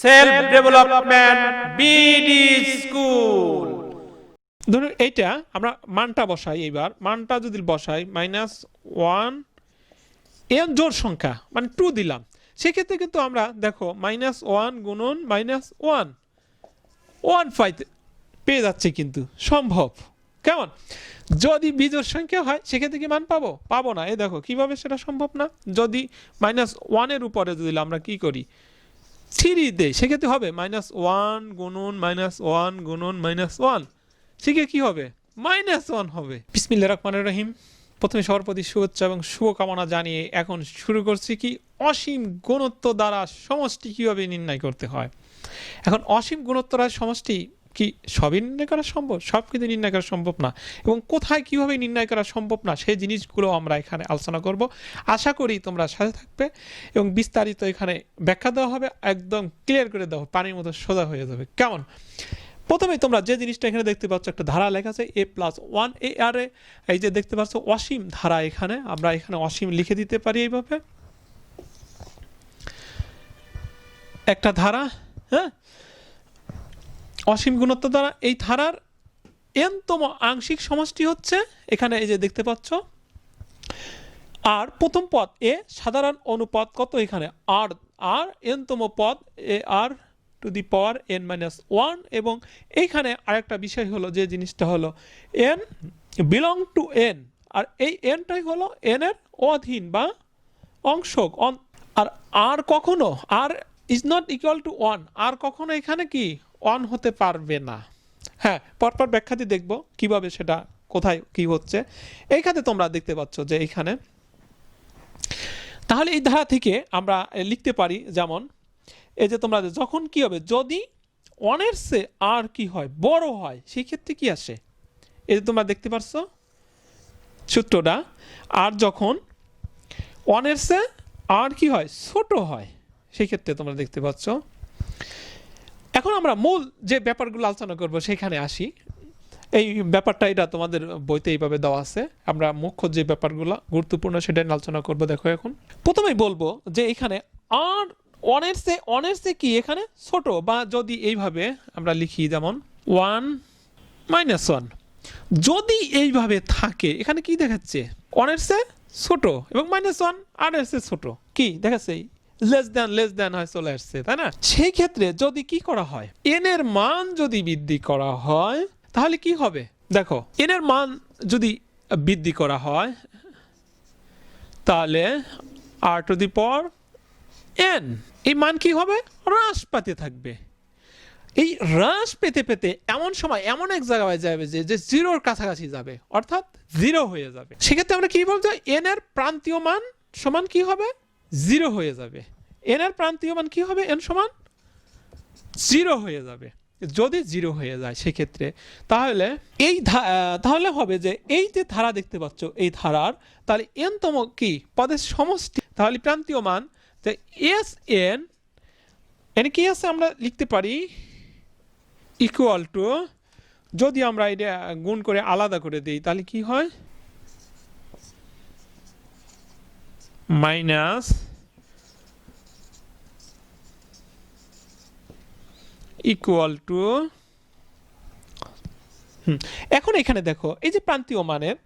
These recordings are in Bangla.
Self development BD school. ধরুন এইটা আমরা মানটা বসাই, এইবার মানটা যদি বসাই -1 এন জোড় সংখ্যা মানে 2 দিলাম, সেক্ষেত্রে কিন্তু আমরা দেখো -1 গুণন -1 1 পেয়ে যাচ্ছে, কিন্তু সম্ভব। কেমন? যদি বিজোড় সংখ্যা হয় সেক্ষেত্রে কি মান পাবো না। এই দেখো কিভাবে সেটা সম্ভব না। যদি -1 এর উপরে যদি আমরা কি করি 3 দেই, সেক্ষেত্রে হবে -1 গুণন -1 গুণন -1, সেক্ষেত্রে কি হবে? -1 হবে। বিসমিল্লাহির রহমানির রহিম। প্রথমে সবার প্রতি শুভেচ্ছা এবং শুভকামনা জানিয়ে এখন শুরু করছি কি অসীম গুণত্ব দ্বারা সমষ্টি কিভাবে নির্ণয় করতে হয়। এখন অসীম গুণত্ব দ্বারা সমষ্টি কি সবই নির্ণয় করা সম্ভব? সব কিন্তু নির্ণয় করা সম্ভব না, এবং কোথায় কিভাবে নির্ণয় করা সম্ভব না সেই জিনিসগুলো আমরা এখানে আলোচনা করব। আশা করি তোমরা সাথে থাকবে এবং বিস্তারিত এখানে ব্যাখ্যা দেওয়া হবে, একদম ক্লিয়ার করে দেওয়া, পানির মতো সোজা হয়ে যাবে। কেমন? প্রথমে তোমরা যে জিনিসটা এখানে দেখতে পাচ্ছ, একটা ধারা লেখা আছে a+1 AR এ, এই যে দেখতে পাচ্ছ অসীম ধারা, এখানে আমরা এখানে অসীম লিখে দিতে পারি এইভাবে একটা ধারা। হ্যাঁ, অসীম গুণত্ব দ্বারা এই ধারার এনতম আংশিক সমষ্টি হচ্ছে এখানে এই যে দেখতে পাচ্ছ, আর প্রথম পদ এ সাধারণ অনুপাত কত এখানে আর, আর এনতম পদ এ আর টু দি পাওয়ার n-1, এবং এইখানে আরেকটা বিষয় হলো যে জিনিসটা হলো n বিলং টু n, আর এই nটাই হলো n এর অধীন বা অংশক। আর আর কখনো আর ইজ নট ইকুয়াল টু 1, আর কখনো এখানে কি 1 হতে পারবে না। হ্যাঁ, পরপর ব্যাখ্যাতে দেখব কিভাবে সেটা কোথায় কি হচ্ছে। এইখানে তোমরা দেখতে পাচ্ছ যে এইখানে, তাহলে এই ধারা থেকে আমরা লিখতে পারি যেমন এই যে তোমরা যখন কি হবে, যদি 1 এর চেয়ে আর কি হয় বড় হয়, সেই ক্ষেত্রে কি আসে, এই যে তোমরা দেখতে পাচ্ছ সূত্রটা, আর যখন 1 এর চেয়ে আর কি হয় ছোট হয়, সেই ক্ষেত্রে তোমরা দেখতে পাচ্ছ। এখন আমরা মূল যে ব্যাপারগুলো আলোচনা করব সেখানে আসি। এই ব্যাপারটা এটা তোমাদের বইতে এইভাবে দেওয়া আছে, আমরা মুখ্য যে ব্যাপারগুলো গুরুত্বপূর্ণ সেটা আলোচনা করব। দেখো এখন প্রথমেই বলবো যে এখানে আর 1 এর চেয়ে কি এখানে ছোট, বা যদি এইভাবে আমরা লিখি যেমন 1 -1, যদি এইভাবে থাকে এখানে কি দেখাচ্ছে 1 এর চেয়ে ছোট এবং -1 আর এর চেয়ে ছোট, কি দেখাচ্ছে লেস দেন হয় চলে আসছে, তাই না? সেই ক্ষেত্রে যদি কি করা হয়, n এর মান যদি বৃদ্ধি করা হয় তাহলে কি হবে দেখো, n এর মান যদি বৃদ্ধি করা হয় তাহলে r to the power n এই মান কি হবে হ্রাস পেতে থাকবে। এই হ্রাস পেতে পেতে এমন সময় এমন এক জায়গায় যাবে যে জিরোর কাছাকাছি যাবে, অর্থাৎ 0 হয়ে যাবে। সেক্ষেত্রে আমরা কি বলবো, n এর প্রান্তীয় মান সমান কি হবে 0 হয়ে যাবে। n এর প্রান্তীয় মান কি হবে, n সমান 0 হয়ে যাবে। যদি 0 হয়ে যায় সেক্ষেত্রে তাহলে এই তাহলে হবে যে এই যে ধারা দেখতে পাচ্ছ এই ধারার, তাহলে n তম কি পদের সমষ্টি, তাহলে প্রান্তীয় মান যে Sn এন কি আছে আমরা লিখতে পারি ইকুয়াল টু, যদি আমরা এটা গুণ করে আলাদা করে দিই তাহলে কি হয় মাইনাস ইকুয়াল টু, এখন এখানে দেখো এই যে প্রান্তীয় মানের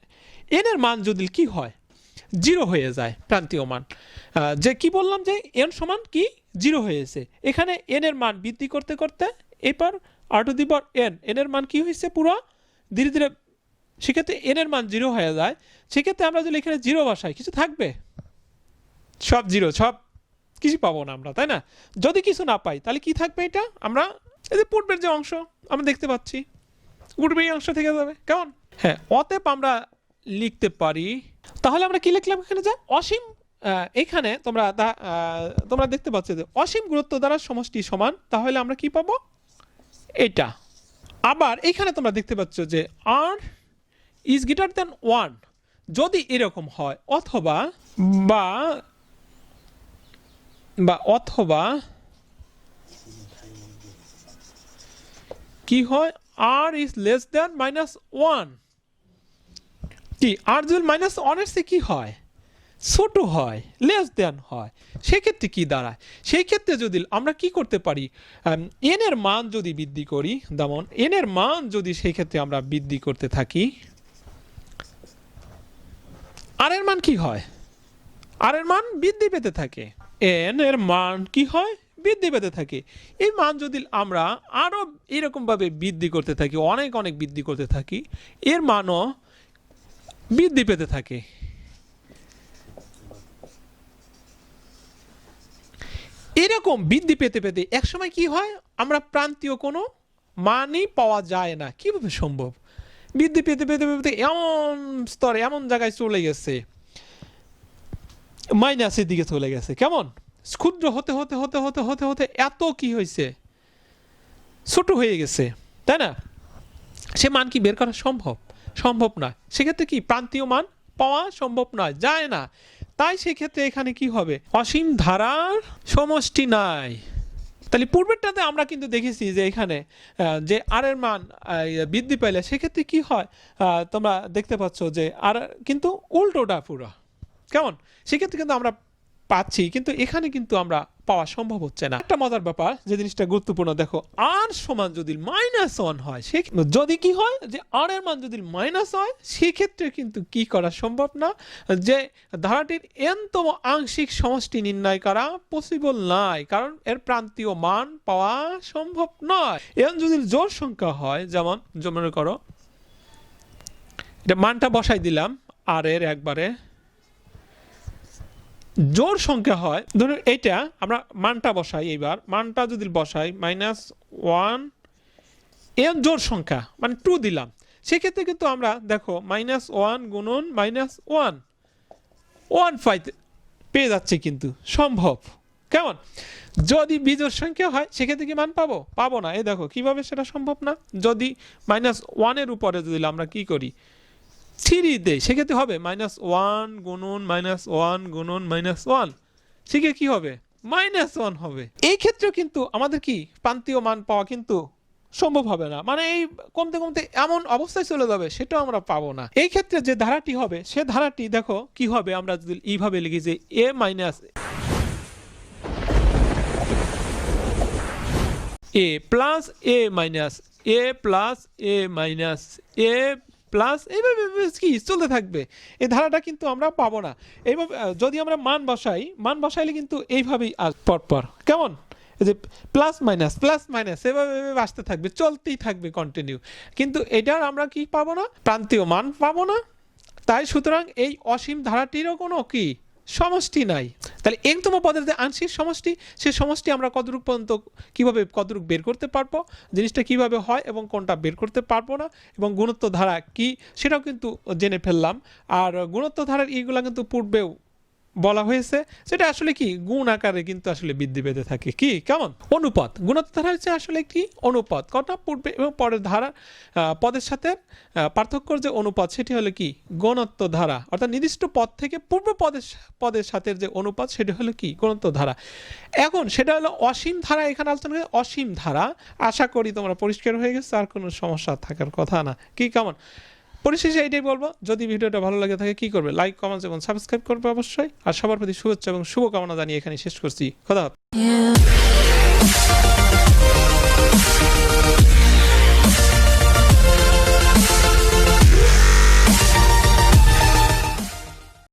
n এর মান যদি কি হয় 0 হয়ে যায়, প্রান্তীয় মান যে কি বললাম যে n সমান কি 0 হয়েছে, এখানে n এর মান বৃদ্ধি করতে করতে এরপর r to the power n, n এর মান কি হয়েছে পুরো ধীরে ধীরে, সেক্ষেত্রে n এর মান 0 হয়ে যায়। সেক্ষেত্রে আমরা যদি এখানে 0 বসাই কিছু থাকবে, সব 0, সব কিছু পাবো না আমরা, তাই না? যদি কিছু না পাই তাহলে কি থাকবে, এটা আমরা এই যে পূর্বের যে অংশ আমরা দেখতে পাচ্ছি পূর্বের এই অংশ থেকে যাবে। কেমন? হ্যাঁ, অতএব আমরা লিখতে পারি, তাহলে আমরা কি লিখলাম এখানে যে অসীম, এখানে তোমরা দেখতে পাচ্ছ যে অসীম গুরুত্ব দ্বারা সমষ্টি সমান, তাহলে আমরা কি পাবো এটা। আবার এখানে তোমরা দেখতে পাচ্ছ যে r ইজ গ্রেটার দ্যান 1, যদি এরকম হয় অথবা অথবা কি হয় r ইজ লেস দ্যান -1, কি r যদি -1 এর চেয়ে কি হয় ছোট হয়, লেস দেন হয়, সেক্ষেত্রে কি দাঁড়ায়? সেই ক্ষেত্রে যদি আমরা কি করতে পারি, এন এর মান যদি বৃদ্ধি করি, যেমন এন এর মান যদি সেই ক্ষেত্রে আমরা বৃদ্ধি করতে থাকি, আর এর মান কি হয়? আর এর মান বৃদ্ধি পেতে থাকে। এন এর মান কি হয়? বৃদ্ধি পেতে থাকে। এই মান যদি আমরা আরো এরকম ভাবে বৃদ্ধি করতে থাকি, অনেক অনেক বৃদ্ধি করতে থাকি, এর মানও বৃদ্ধি পেতে থাকে। এরকম বৃদ্ধি পেতে পেতে একসময় কি হয়, আমরা প্রান্তীয় কোনো মানই পাওয়া যায় না। কিভাবে সম্ভব? বৃদ্ধি পেতে পেতে পেতে এমন স্তরে, এমন জায়গায় চলে গেছে, মাইনাসের দিকে চলে গেছে। কেমন? ক্ষুদ্র হতে হতে হতে হতে হতে হতে এত কি হয়েছে, ছোট হয়ে গেছে, তাই না? সে মান কি বের করা সম্ভব? সম্ভব নয়। সেক্ষেত্রে কি প্রান্তীয় মান পাওয়া সম্ভব নয়, যায় না। তাই সেক্ষেত্রে এখানে কি হবে? অসীম ধারার সমষ্টি নাই। তাহলে পূর্বেরটাতে আমরা কিন্তু দেখেছি যে এখানে যে আর এর মান বৃদ্ধি পাইলে সেক্ষেত্রে কি হয়, তোমরা দেখতে পাচ্ছ যে আর কিন্তু উল্টোটা পুরো। কেমন? সেক্ষেত্রে কিন্তু আমরা পাচ্ছি, কিন্তু এখানে কিন্তু আমরা পাওয়া সম্ভব হচ্ছে না। একটা মজার ব্যাপার, যে জিনিসটা গুরুত্বপূর্ণ, দেখো আর সমান যদি -1 হয়, সে যদি কি হয় যে আর এর মান যদি মাইনাস হয়, সেক্ষেত্রে কিন্তু কি করা সম্ভব না, যে ধারাটির এনতম আংশিক সমষ্টি নির্ণয় করা পসিবল নয়, কারণ এর প্রান্তীয় মান পাওয়া সম্ভব নয়। এন যদি জোড় সংখ্যা হয়, যেমন মনে করো এটা মানটা বসাই দিলাম আর এর একবারে জোড় সংখ্যা হয়, ধরুন এইটা আমরা মানটা বসাই, এইবার মানটা যদি বসাই -1, এন জোড় সংখ্যা মানে 2 দিলাম, সেক্ষেত্রে কিন্তু আমরা দেখো -1 গুণন -1 1 পেয়ে যাচ্ছে, কিন্তু সম্ভব। কেমন? যদি বিজোড় সংখ্যা হয় সেক্ষেত্রে কি মান পাবো? পাবো না। এই দেখো কিভাবে সেটা সম্ভব না। যদি -1 এর উপরে যদি আমরা কি করি, 3 দেই, সেক্ষেত্রে হবে -1 গুণন -1 গুণন -1, সেক্ষেত্রে কি হবে? -1 হবে। এই ক্ষেত্রেও কিন্তু আমাদের কি প্রান্তীয় মান পাওয়া কিন্তু সম্ভব হবে না, মানে এই কমতে কমতে এমন অবস্থায় চলে যাবে, সেটাও আমরা পাবো না। এই ক্ষেত্রে যে ধারাটি হবে, সে ধারাটি দেখো কি হবে, আমরা যদি এইভাবে লিখি যে a plus a minus a plus a minus a plus, এইভাবে কি চলতে থাকবে। এই ধারাটা কিন্তু আমরা পাবো না। এইভাবে যদি আমরা মান বসাইলে কিন্তু এইভাবেই পরপর, কেমন, এই যে প্লাস মাইনাস এভাবে আসতে থাকবে, চলতেই থাকবে কন্টিনিউ, কিন্তু এটার আমরা কি পাবো না? প্রান্তীয় মান পাবো না। তাই সুতরাং এই অসীম ধারাটিরও কোনো কি সমষ্টি নাই। তাহলে এনতম পদের যে আংশিক সমষ্টি, সে সমষ্টি আমরা কতটুকু পর্যন্ত কিভাবে কতটুকু বের করতে পারবো, জিনিসটা কিভাবে হয় এবং কোনটা বের করতে পারবো না, এবং গুণোত্তর ধারা কি সেটাও কিন্তু জেনে ফেললাম। আর গুণোত্তর ধারার এইগুলা কিন্তু পূর্বেও বলা হয়েছে, সেটা আসলে কি গুণ আকারে কিন্তু আসলে বৃদ্ধি পেতে থাকে। কি কেমন? অনুপাত। গুণোত্তর ধারা হচ্ছে আসলে একটি অনুপাত, কটা পূর্বে এবং পরের ধারা পদের সাথে পার্থক্যর যে অনুপাত, সেটি হলো কি গুণোত্তর ধারা, অর্থাৎ নির্দিষ্ট পদ থেকে পূর্ব পদের সাথে যে অনুপাত, সেটি হলো কি গুণোত্তর ধারা। এখন সেটা হলো অসীম ধারা, এখানে আলোচনা করি অসীম ধারা। আশা করি তোমরা পরিষ্কার হয়ে গেছে, আর কোনো সমস্যা থাকার কথা না। কি কেমন? পরিশেষে এইটাই বলবো, যদি ভিডিওটা ভালো লাগে থাকে কি করবে, লাইক, কমেন্টস এবং সাবস্ক্রাইব করবে অবশ্যই। আর সবার প্রতি শুভেচ্ছা এবং শুভকামনা জানিয়ে এখানে শেষ করছি। খোদা হাফেজ।